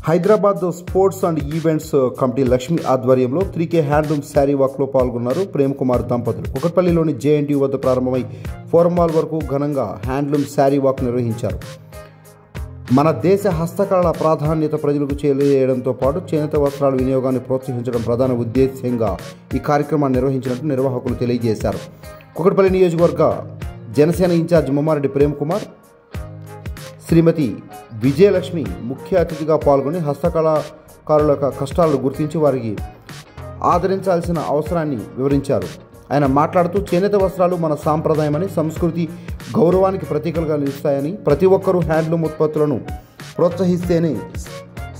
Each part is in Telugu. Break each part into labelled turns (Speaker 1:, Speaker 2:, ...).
Speaker 1: Hyderabad sports and events committee Lakshmi ఆధ్వర్యంలో 3K హ్యాండ్లూమ్ శారీ వాక్లో పాల్గొన్నారు ప్రేమ్ కుమార్ దంపతులు. కుకట్పల్లిలోని JNTU వద్ద ప్రారంభమై ఫోరం మాల్ వరకు ఘనంగా హ్యాండ్లూమ్ శారీ వాక్ నిర్వహించారు. మన దేశ హస్తకళల ప్రాధాన్యత ప్రజలకు తెలియజేయడంతో పాటు చేనేత వస్త్రాల వినియోగాన్ని ప్రోత్సహించడం ప్రధాన ఉద్దేశ్యంగా ఈ కార్యక్రమాన్ని నిర్వహించినట్టు నిర్వాహకులు తెలియజేశారు. కుకట్పల్లి నియోజకవర్గ జనసేన ఇన్ఛార్జ్ ముమ్మారెడ్డి ప్రేమ్ కుమార్, శ్రీమతి విజయలక్ష్మి ముఖ్య అతిథిగా పాల్గొని హస్తకళాకారుల కష్టాలను గుర్తించి వారికి ఆదరించాల్సిన అవసరాన్ని వివరించారు. ఆయన మాట్లాడుతూ చేనేత వస్త్రాలు మన సాంప్రదాయమని, సంస్కృతి గౌరవానికి ప్రతీకలుగా నిలుస్తాయని, ప్రతి ఒక్కరూ హ్యాండ్లూమ్ ఉత్పత్తులను ప్రోత్సహిస్తేనే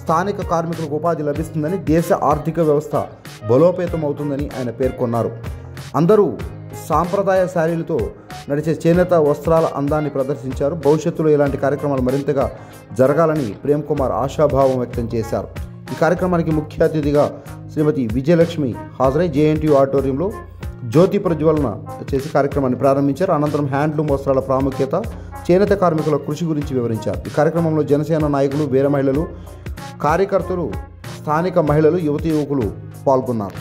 Speaker 1: స్థానిక కార్మికులకు ఉపాధి లభిస్తుందని, దేశ ఆర్థిక వ్యవస్థ బలోపేతం అవుతుందని ఆయన పేర్కొన్నారు. అందరూ సాంప్రదాయ శారీలతో నడిచే చేనేత వస్త్రాల అందాన్ని ప్రదర్శించారు. భవిష్యత్తులో ఇలాంటి కార్యక్రమాలు మరింతగా జరగాలని ప్రేమ్ కుమార్ ఆశాభావం వ్యక్తం చేశారు. ఈ కార్యక్రమానికి ముఖ్య అతిథిగా శ్రీమతి విజయలక్ష్మి హాజరై JNTU ఆడిటోరియంలో జ్యోతి ప్రజ్వలన చేసి కార్యక్రమాన్ని ప్రారంభించారు. అనంతరం హ్యాండ్లూమ్ వస్త్రాల ప్రాముఖ్యత, చేనేత కార్మికుల కృషి గురించి వివరించారు. ఈ కార్యక్రమంలో జనసేన నాయకులు, వీర మహిళలు, కార్యకర్తలు, స్థానిక మహిళలు, యువతి యువకులు పాల్గొన్నారు.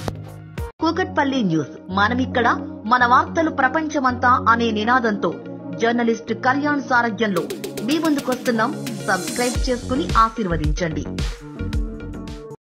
Speaker 2: కూకట్పల్లి న్యూస్, మనమిక్కడ మన వార్తలు ప్రపంచమంతా అనే నినాదంతో జర్నలిస్ట్ కళ్యాణ్ సారథ్యంలో మీ ముందుకొస్తున్నాం. సబ్స్క్రైబ్ చేసుకుని ఆశీర్వదించండి.